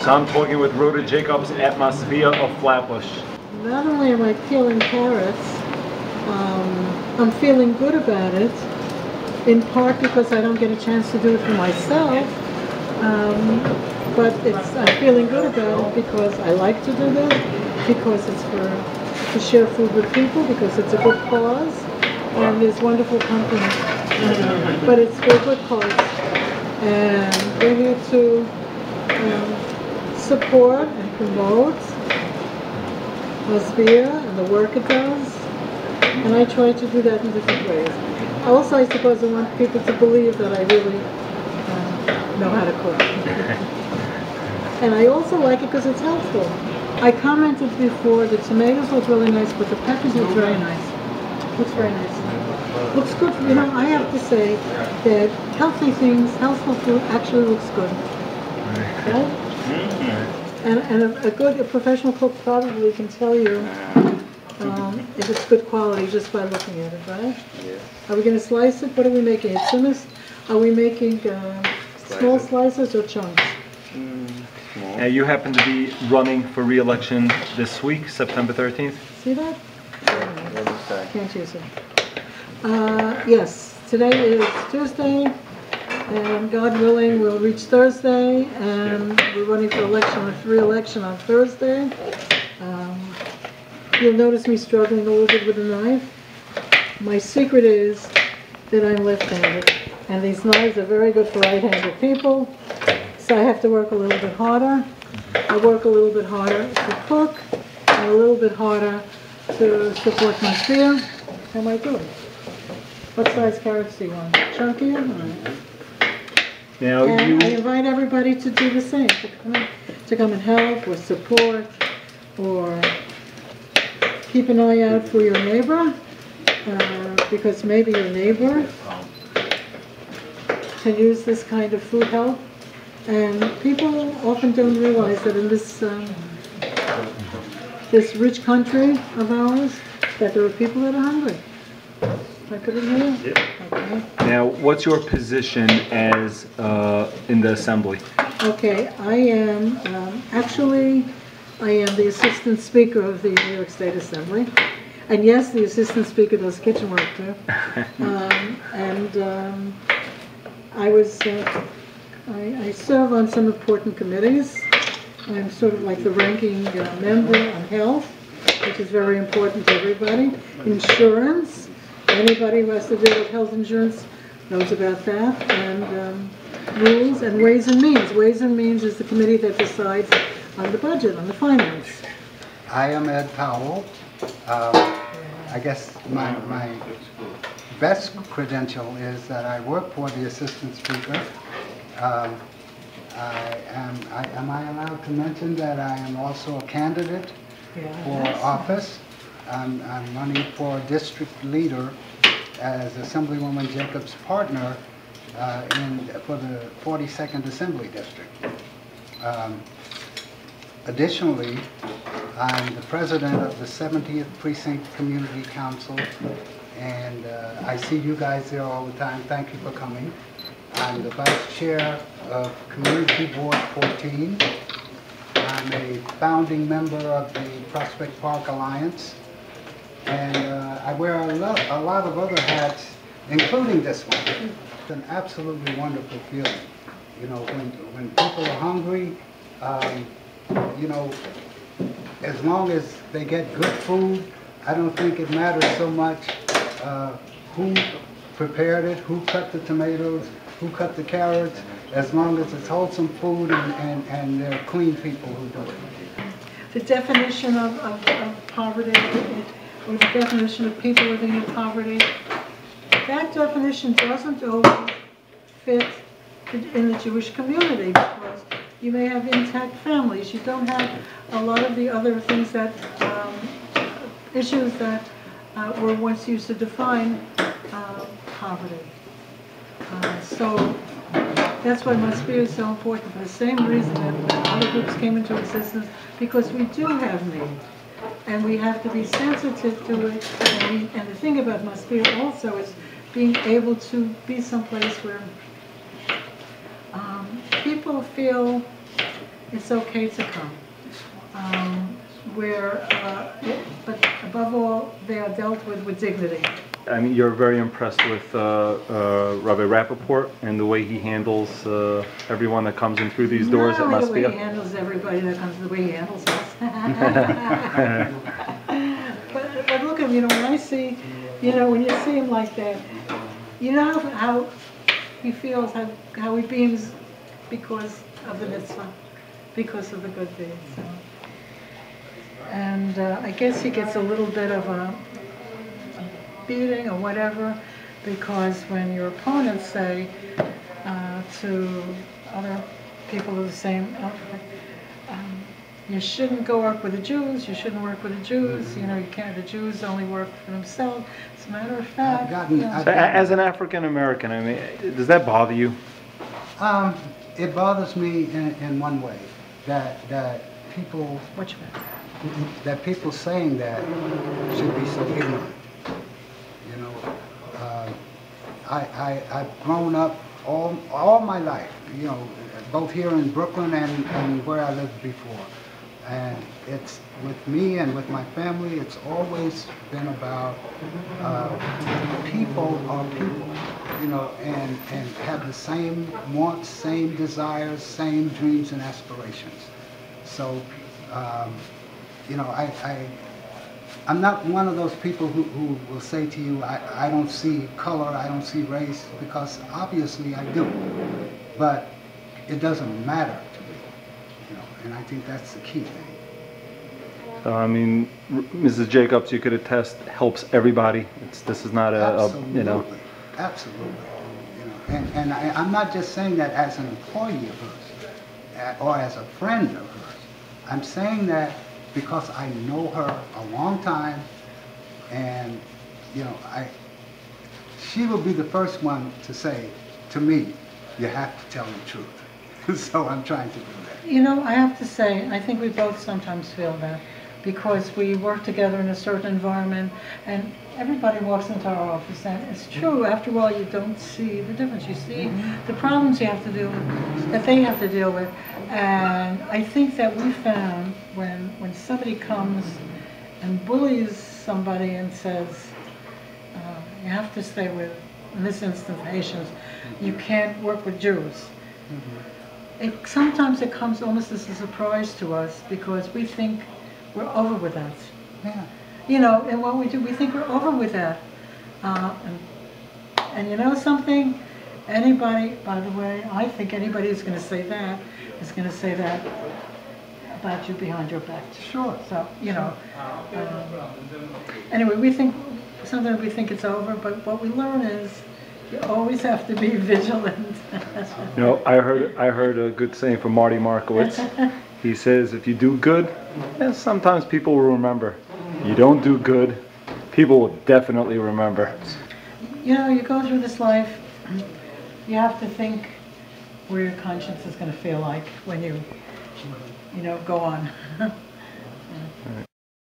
So I'm talking with Rhoda Jacobs at Masbia of Flatbush. Not only am I peeling carrots, I'm feeling good about it, in part because I don't get a chance to do it for myself, but I'm feeling good about it because I like to do this, because it's to share food with people, because it's a good cause, and there's wonderful company. But it's for a good cause, and we're here to support and promote Masbia and the work it does, and I try to do that in different ways. Also, I suppose I want people to believe that I really know how to cook. And I also like it because it's helpful. I commented before the tomatoes look really nice, but the peppers look very nice. Looks very nice. Looks good. You know, I have to say that healthy things, healthful food actually looks good. Right? And a professional cook probably can tell you if it's good quality just by looking at it, right? Yeah. Are we going to slice it? What are we making? It's hummus? Are we making small slices or chunks? You happen to be running for re-election this week, September 13th? See that? Can't use it. Yes, today is Tuesday, and God willing, we'll reach Thursday, and we're running for re-election on Thursday. You'll notice me struggling a little bit with a knife. My secret is that I'm left-handed, and these knives are very good for right-handed people, so I have to work a little bit harder. I work a little bit harder to cook, and a little bit harder to support my sphere. How am I doing? What size carrots do you want? Chunky? All right. Now and I invite everybody to do the same, to come and help or support or keep an eye out for your neighbor, because maybe your neighbor can use this kind of food help. And people often don't realize that in this this rich country of ours, that there are people that are hungry. Can I put it here? Yeah. Okay. Now, what's your position as in the assembly? Okay, I am actually the assistant speaker of the New York State Assembly, and yes, the assistant speaker does kitchen work too. I serve on some important committees. I'm sort of like the ranking member on health, which is very important to everybody. Insurance, anybody who has to deal with health insurance knows about that. And rules and Ways and Means. Ways and Means is the committee that decides on the budget, on the finance. I am Ed Powell. I guess my best credential is that I work for the assistant speaker. Am I allowed to mention that I am also a candidate for office? I'm running for district leader as Assemblywoman Jacobs' partner for the 42nd Assembly District. Additionally, I'm the president of the 70th Precinct Community Council, and I see you guys there all the time. Thank you for coming. I'm the vice chair of Community Board 14. I'm a founding member of the Prospect Park Alliance, and I wear a lot of other hats, including this one. It's an absolutely wonderful feeling. You know, when people are hungry, you know, as long as they get good food, I don't think it matters so much who prepared it, who cut the tomatoes, who cut the carrots, as long as it's wholesome food and they're clean people who do it. The definition of poverty, or the definition of people living in poverty, that definition doesn't always fit in the Jewish community, because you may have intact families. You don't have a lot of the other things that, issues that were once used to define poverty. So that's why Masbia is so important, for the same reason that other groups came into existence, because we do have need, and we have to be sensitive to it. And the thing about Masbia also is being able to be someplace where people feel it's okay to come. But above all, they are dealt with dignity. I mean, you're very impressed with Rabbi Rappaport and the way he handles everyone that comes in through these doors at Not only the way Masbia? he handles everybody that comes, the way he handles us. but look at him, when I see, when you see him like that, you know how he feels, how he beams because of the mitzvah, because of the good deeds. So. And I guess he gets a little bit of a beating or whatever, because when your opponents say to other people of the same outfit, you shouldn't go work with the Jews, you shouldn't work with the Jews, you can't, the Jews only work for themselves. As a matter of fact, As an African American, I mean, does that bother you? It bothers me in one way, that people saying that should be so ignorant. I've grown up all my life, both here in Brooklyn and where I lived before. And it's with me and with my family, it's always been about people are people, and have the same wants, same desires, same dreams and aspirations. So, I'm not one of those people who will say to you, I don't see color, I don't see race, because obviously I do. But it doesn't matter to me, and I think that's the key thing. I mean, Mrs. Jacobs, you could attest, helps everybody. This is not Absolutely. And I'm not just saying that as an employee of hers, or as a friend of hers. I'm saying that because I know her a long time, and she will be the first one to say to me, you have to tell the truth. So I'm trying to do that. I have to say, I think we both sometimes feel that, because we work together in a certain environment, and everybody walks into our office, and it's true, after all, you don't see the difference. You see the problems you have to deal with, that they have to deal with. And I think that we found when somebody comes and bullies somebody and says, you have to stay with, in this instance, Haitians, you can't work with Jews. Sometimes it comes almost as a surprise to us, because we think we're over with that. Yeah. And what we do, we think we're over with that. And you know something? Anybody, by the way, I think anybody who's going to say that is going to say that about you behind your back. Sure. So, anyway, sometimes we think it's over, but what we learn is you always have to be vigilant. I heard a good saying from Marty Markowitz. He says, if you do good, sometimes people will remember. You don't do good, people will definitely remember. You go through this life, you have to think where your conscience is going to feel like when you go on.